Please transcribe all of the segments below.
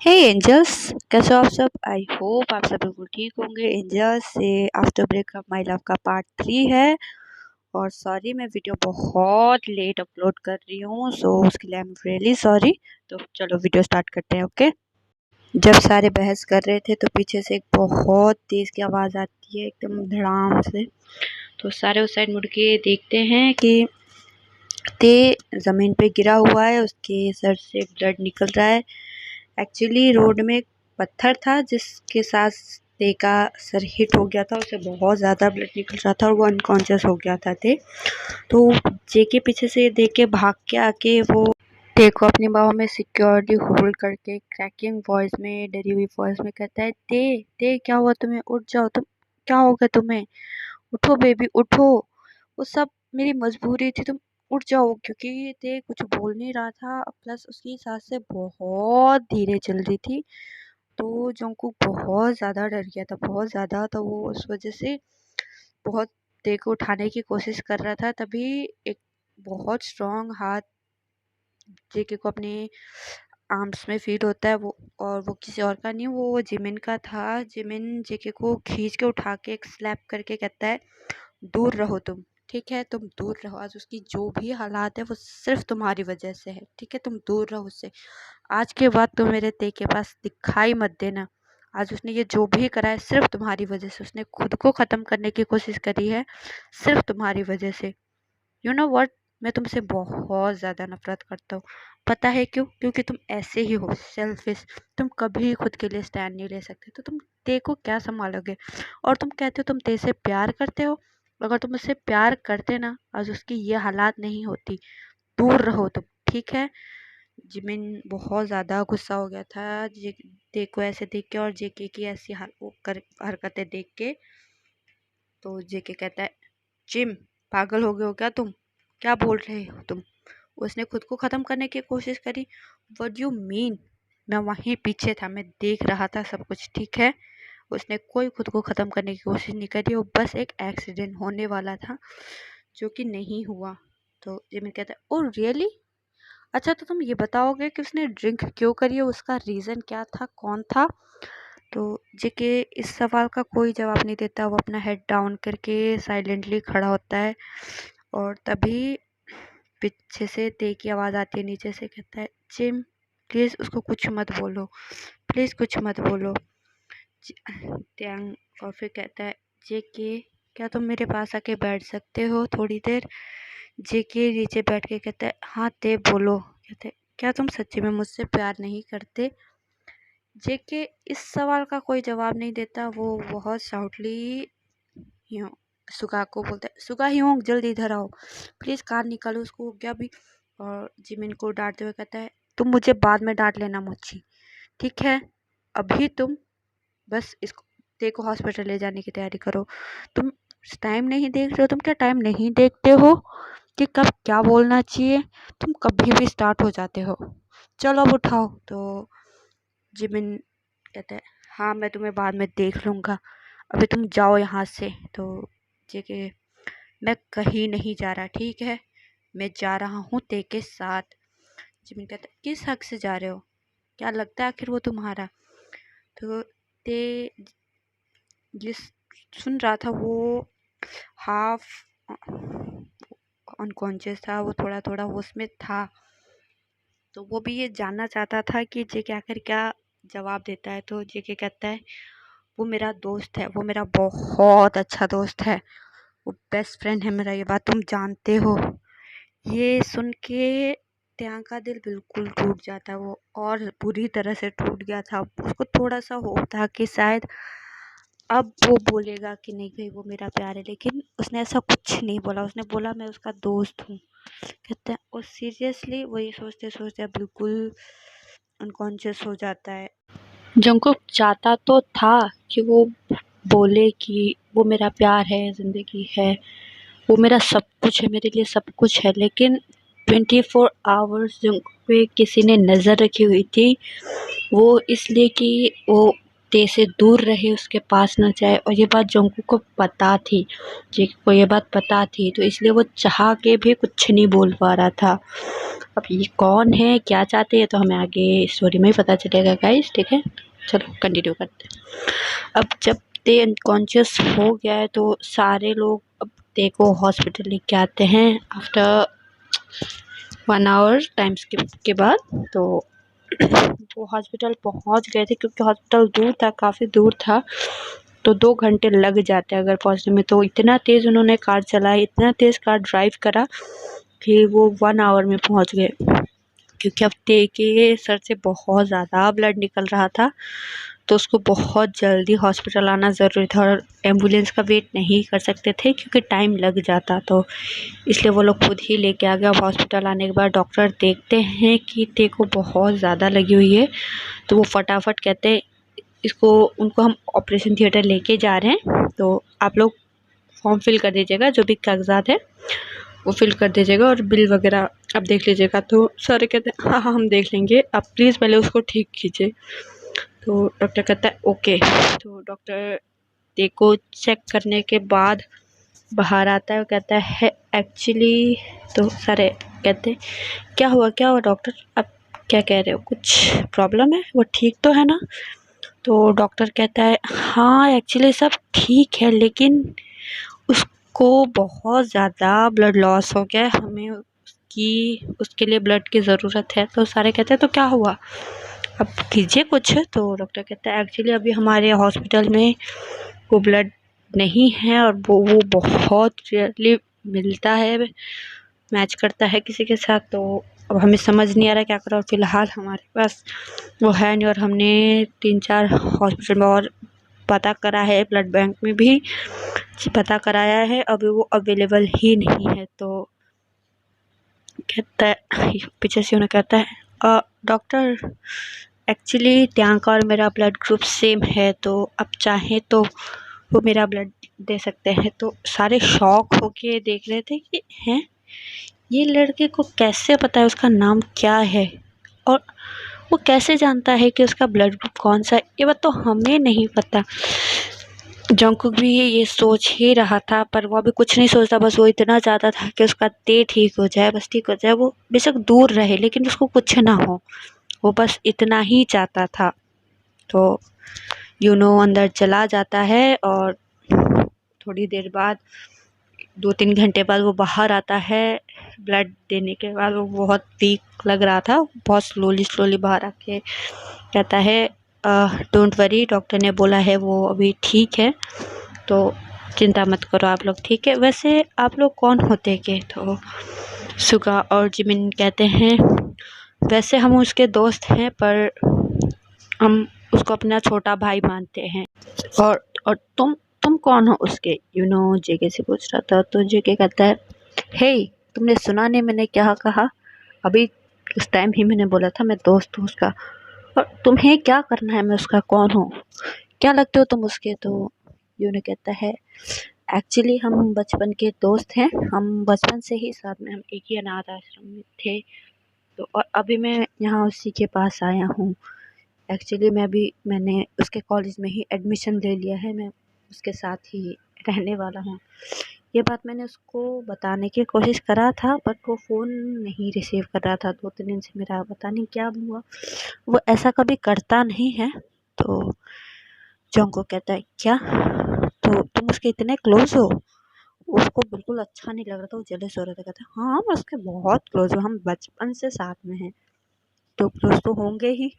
हे angels, कैसे हो आप सब। आई होप आप सब बिल्कुल ठीक होंगे। एंजल्स से आफ्टर ब्रेकअप माई लव का पार्ट 3 है। और सॉरी, मैं वीडियो बहुत लेट अपलोड कर रही हूँ, सो उसके लिए आई एम रियली सॉरी। तो चलो वीडियो स्टार्ट करते हैं। ओके। जब सारे बहस कर रहे थे तो पीछे से एक बहुत तेज़ की आवाज़ आती है, एकदम धड़ाम से। तो सारे उस साइड मुड़ के देखते हैं कि ते ज़मीन पे गिरा हुआ है, उसके सर से ब्लड निकल रहा है। एक्चुअली रोड में एक पत्थर था जिसके साथ ते का सर हिट हो गया था, उसे बहुत ज़्यादा ब्लड निकल रहा था और वो अनकॉन्शियस हो गया था ते। तो जे के पीछे से देख के भाग के आके वो ते को अपनी बाहों में सिक्योरली होल्ड करके क्रैकिंग वॉइस में, डरी हुई वॉइस में कहता है, ते ते क्या हुआ तुम्हें, उठ जाओ, तुम क्या हो गया तुम्हें, उठो बेबी उठो। वो सब मेरी मजबूरी थी, तुम उठ जाओ। क्योंकि ते कुछ बोल नहीं रहा था, प्लस उसकी सांसें बहुत धीरे चल रही थी। तो जंगकुक बहुत ज़्यादा डर गया था, बहुत ज़्यादा। तो वो उस वजह से बहुत ते को उठाने की कोशिश कर रहा था। तभी एक बहुत स्ट्रॉन्ग हाथ जेके को अपने आर्म्स में फील होता है, वो और वो किसी और का नहीं, वो जिमिन का था। जिमिन जेके को खींच के उठा के एक स्लैप करके कहता है, दूर रहो तुम, ठीक है, तुम दूर रहो। आज उसकी जो भी हालात है वो सिर्फ तुम्हारी वजह से है, ठीक है, तुम दूर रहो उससे। आज के बाद तुम मेरे ते के पास दिखाई मत देना। आज उसने ये जो भी करा है सिर्फ तुम्हारी वजह से, उसने खुद को ख़त्म करने की कोशिश करी है सिर्फ तुम्हारी वजह से। यू नो व्हाट, मैं तुमसे बहुत ज़्यादा नफरत करता हूँ। पता है क्यों? क्योंकि तुम ऐसे ही हो, सेल्फिश। तुम कभी खुद के लिए स्टैंड नहीं ले सकते, तो तुम ते को क्या संभालोगे। और तुम कहते हो तुम ते से प्यार करते हो। अगर तुम उससे प्यार करते ना, आज उसकी ये हालात नहीं होती। दूर रहो तुम, ठीक है। जिमिन बहुत ज़्यादा गुस्सा हो गया था ते को ऐसे देख के और जेके की ऐसी हरकतें देख के। तो जेके कहता है, जिम, पागल हो गए हो क्या तुम, क्या बोल रहे हो तुम। उसने खुद को ख़त्म करने की कोशिश करी। What you mean. मैं वहीं पीछे था, मैं देख रहा था सब कुछ, ठीक है। उसने कोई खुद को ख़त्म करने की कोशिश नहीं करी, वो बस एक एक्सीडेंट होने वाला था जो कि नहीं हुआ। तो जिमिन कहता है, ओ रियली, अच्छा तो तुम ये बताओगे कि उसने ड्रिंक क्यों करी है, उसका रीज़न क्या था, कौन था। तो जेके इस सवाल का कोई जवाब नहीं देता, वो अपना हेड डाउन करके साइलेंटली खड़ा होता है। और तभी पीछे से ते की आवाज़ आती है नीचे से, कहता है, जिम प्लीज़ उसको कुछ मत बोलो, प्लीज़ कुछ मत बोलो। त्यांग और फिर कहता है, जेके क्या तुम मेरे पास आके बैठ सकते हो थोड़ी देर। जेके नीचे बैठ के कहता है, हाँ ते बोलो। कहते, क्या तुम सच्ची में मुझसे प्यार नहीं करते। जेके इस सवाल का कोई जवाब नहीं देता, वो बहुत साउटली सुगा को बोलता है, सुगा ह्योंग जल्दी इधर आओ, प्लीज़ कार निकालो, उसको हो गया अभी। और जिमिन को डांटते हुए कहता है, तुम मुझे बाद में डांट लेना मोची, ठीक है, अभी तुम बस इसको ते को हॉस्पिटल ले जाने की तैयारी करो। तुम टाइम नहीं देख रहे हो, तुम क्या टाइम नहीं देखते हो कि कब क्या बोलना चाहिए। तुम कभी भी स्टार्ट हो जाते हो, चलो अब उठाओ। तो जिमिन कहता है, हाँ मैं तुम्हें बाद में देख लूँगा, अभी तुम जाओ यहाँ से। तो जेके, मैं कहीं नहीं जा रहा, ठीक है, मैं जा रहा हूँ ते के साथ। जिमिन कहता है, किस हक से जा रहे हो, क्या लगता है आखिर वो तुम्हारा। तो ते जिस सुन रहा था वो हाफ अनकॉन्शियस था, वो थोड़ा थोड़ा होश में था। तो वो भी ये जानना चाहता था कि जेके आखिर क्या जवाब देता है। तो जेके कहता है, वो मेरा दोस्त है, वो मेरा बहुत अच्छा दोस्त है, वो बेस्ट फ्रेंड है मेरा, ये बात तुम जानते हो। ये सुन के त्याग का दिल बिल्कुल टूट जाता है, वो और बुरी तरह से टूट गया था। उसको थोड़ा सा होप था कि शायद अब वो बोलेगा कि नहीं भाई वो मेरा प्यार है, लेकिन उसने ऐसा कुछ नहीं बोला। उसने बोला मैं उसका दोस्त हूँ, कहते हैं। और सीरियसली वही सोचते सोचते बिल्कुल अनकॉन्शियस हो जाता है। जंगकुक चाहता तो था कि वो बोले कि वो मेरा प्यार है, ज़िंदगी है, वो मेरा सब कुछ है, मेरे लिए सब कुछ है, लेकिन 24 आवर्स जंगकुक पे किसी ने नज़र रखी हुई थी। वो इसलिए कि वो ते से दूर रहे, उसके पास ना जाए। और ये बात जंगकुक को पता थी, जेकी को ये बात पता थी, तो इसलिए वो चाह के भी कुछ नहीं बोल पा रहा था। अब ये कौन है, क्या चाहते हैं, तो हमें आगे स्टोरी में ही पता चलेगा गाइस, ठीक है। चलो कंटिन्यू करते हैं। अब जब ते अनकॉन्शियस हो गया है तो सारे लोग अब ते को हॉस्पिटल लेके आते हैं आफ्टर 1 आवर टाइम स्किप के बाद। तो वो हॉस्पिटल पहुंच गए थे, क्योंकि हॉस्पिटल दूर था, काफ़ी दूर था, तो 2 घंटे लग जाते अगर पहुंचने में। तो इतना तेज़ उन्होंने कार चलाई, इतना तेज़ कार ड्राइव करा कि वो 1 आवर में पहुंच गए। क्योंकि अब ते के सर से बहुत ज़्यादा ब्लड निकल रहा था, तो उसको बहुत जल्दी हॉस्पिटल आना ज़रूरी था, और एम्बुलेंस का वेट नहीं कर सकते थे क्योंकि टाइम लग जाता। तो इसलिए वो लोग खुद ही लेके आ गए। अब हॉस्पिटल आने के बाद डॉक्टर देखते हैं कि ते को बहुत ज़्यादा लगी हुई है, तो वो फटाफट कहते हैं इसको, उनको हम ऑपरेशन थिएटर लेके जा रहे हैं, तो आप लोग फॉर्म फिल कर दीजिएगा, जो भी कागजात है वो फिल कर दीजिएगा और बिल वगैरह आप देख लीजिएगा। तो सारे कहते हैं हाँ हाँ हम देख लेंगे, आप प्लीज़ पहले उसको ठीक कीजिए। तो डॉक्टर कहता है ओके। तो डॉक्टर ते को चेक करने के बाद बाहर आता है और कहता है एक्चुअली, तो सारे कहते हैं क्या हुआ डॉक्टर, आप क्या कह रहे हो, कुछ प्रॉब्लम है, वो ठीक तो है ना। तो डॉक्टर कहता है हाँ एक्चुअली सब ठीक है, लेकिन उसको बहुत ज़्यादा ब्लड लॉस हो गया है, हमें उसके लिए ब्लड की ज़रूरत है। तो सारे कहते हैं तो क्या हुआ, अब कीजिए कुछ। तो डॉक्टर कहता है एक्चुअली अभी हमारे हॉस्पिटल में वो ब्लड नहीं है, और वो बहुत रेयरली मिलता है, मैच करता है किसी के साथ। तो अब हमें समझ नहीं आ रहा क्या करें, और फिलहाल हमारे पास वो है नहीं, और हमने 3-4 हॉस्पिटल में और पता करा है, ब्लड बैंक में भी पता कराया है, अभी वो अवेलेबल ही नहीं है। तो कहता है पीछे से उन्हें कहता है डॉक्टर एक्चुअली त्यांका और मेरा ब्लड ग्रुप सेम है, तो आप चाहें तो वो मेरा ब्लड दे सकते हैं। तो सारे शॉक होके देख रहे थे कि हैं ये लड़के को कैसे पता है उसका नाम क्या है, और वो कैसे जानता है कि उसका ब्लड ग्रुप कौन सा है, ये बात तो हमें नहीं पता। जंगकुक भी ये सोच ही रहा था, पर वो अभी कुछ नहीं सोचता, बस वो इतना चाहता था कि उसका ते ठीक हो जाए, बस ठीक हो जाए, वो बेशक दूर रहे लेकिन उसको कुछ ना हो, वो बस इतना ही चाहता था। तो अंदर चला जाता है, और थोड़ी देर बाद 2-3 घंटे बाद वो बाहर आता है। ब्लड देने के बाद वो बहुत वीक लग रहा था, बहुत स्लोली बाहर आके कहता है डोंट वरी, डॉक्टर ने बोला है वो अभी ठीक है, तो चिंता मत करो आप लोग, ठीक है। वैसे आप लोग कौन होते के, तो सुगा और जिमिन कहते हैं वैसे हम उसके दोस्त हैं, पर हम उसको अपना छोटा भाई मानते हैं। और तुम कौन हो उसके, जेके से पूछ रहा था। तो जेके कहता है हे तुमने सुना नहीं मैंने क्या कहा, अभी उस टाइम ही मैंने बोला था मैं दोस्त हूँ उसका, और तुम्हें क्या करना है, मैं उसका कौन हूँ, क्या लगते हो तुम उसके। तो यूनो कहता है एक्चुअली हम बचपन के दोस्त हैं, हम बचपन से ही साथ में, हम एक ही अनाथ आश्रम में थे, तो और अभी मैं यहाँ उसी के पास आया हूँ। एक्चुअली मैंने उसके कॉलेज में ही एडमिशन ले लिया है, मैं उसके साथ ही रहने वाला हूँ। ये बात मैंने उसको बताने की कोशिश करा था, बट वो फ़ोन नहीं रिसीव कर रहा था 2-3 दिन से, मेरा पता नहीं क्या हुआ, वो ऐसा कभी करता नहीं है। तो जोंको कहता है क्या, तो तुम उसके इतने क्लोज हो, उसको बिल्कुल अच्छा नहीं लग रहा था, वो जेलस हो रहा था। कहता है हाँ मैं उसके बहुत क्लोज हूँ, हम बचपन से साथ में हैं, तो क्लोज तो होंगे ही।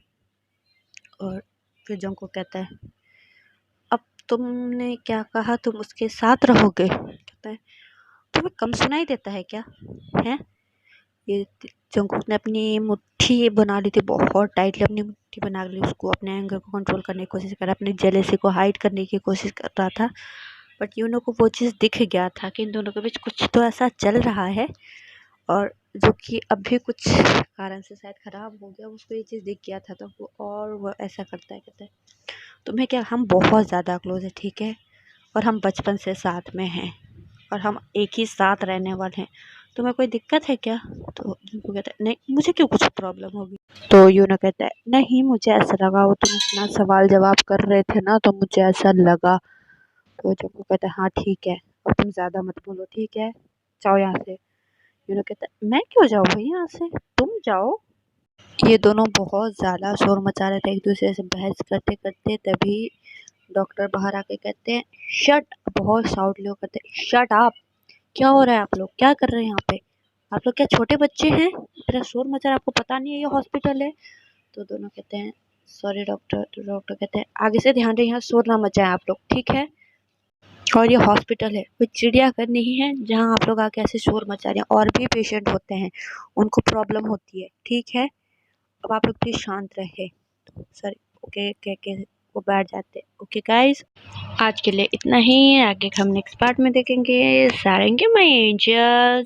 और फिर जोंको कहता है अब तुमने क्या कहा, तुम उसके साथ रहोगे, कहता है तुम्हें कम सुनाई देता है क्या, है। ये जंगकुक ने अपनी मुट्ठी बना ली थी, बहुत टाइटली अपनी मुट्ठी बना ली, उसको अपने एंगर को कंट्रोल करने की कोशिश कर रहा, अपनी जेलेसी को हाइड करने की कोशिश कर रहा था। बट यूनो को वो चीज़ दिख गया था कि इन दोनों के बीच कुछ तो ऐसा चल रहा है, और जो कि अभी कुछ कारण से शायद ख़राब हो गया, उसको ये चीज़ दिख गया था, तो वो ऐसा करता है, कहता है तुम्हें क्या, हम बहुत ज़्यादा क्लोज है, ठीक है, और हम बचपन से साथ में हैं, और हम एक ही साथ रहने वाले हैं, तुम्हें कोई दिक्कत है क्या? तो यूनो कहता है नहीं, मुझे क्यों कुछ प्रॉब्लम होगी? तो यूनो कहता है नहीं, मुझे ऐसा लगा, वो तुम इतना सवाल जवाब कर रहे थे ना, तो मुझे ऐसा लगा। तो जंगू कहता है हाँ ठीक है, अब तुम ज्यादा मत बोलो, ठीक है, जाओ यहाँ से। यूनो कहता है मैं क्यों जाऊँ भाई यहाँ से, तुम जाओ। ये दोनों बहुत ज्यादा शोर मचा रहे थे, एक दूसरे से बहस करते करते। तभी डॉक्टर बाहर आके कहते हैं शट, बहुत साउंडली करते हैं शट अप। क्या हो रहा है, आप लोग क्या कर रहे हैं यहाँ पे? आप लोग क्या छोटे बच्चे हैं? इतना शोर मचा रहा है, आपको पता नहीं है ये हॉस्पिटल है? तो दोनों कहते हैं सॉरी डॉक्टर। तो डॉक्टर कहते हैं आगे से ध्यान रहे, यहाँ शोर ना मचाएं आप लोग, ठीक है? और ये हॉस्पिटल है, कोई चिड़ियाघर नहीं है जहाँ आप लोग आके ऐसे शोर मचा रहे हैं। और भी पेशेंट होते हैं, उनको प्रॉब्लम होती है, ठीक है? अब आप लोग प्लीज शांत रहे। सॉरी, ओके कह के वो बैठ जाते। ओके गाइस, आज के लिए इतना ही, आगे हम नेक्स्ट पार्ट में देखेंगे। सारेंगे माय एंजल्स।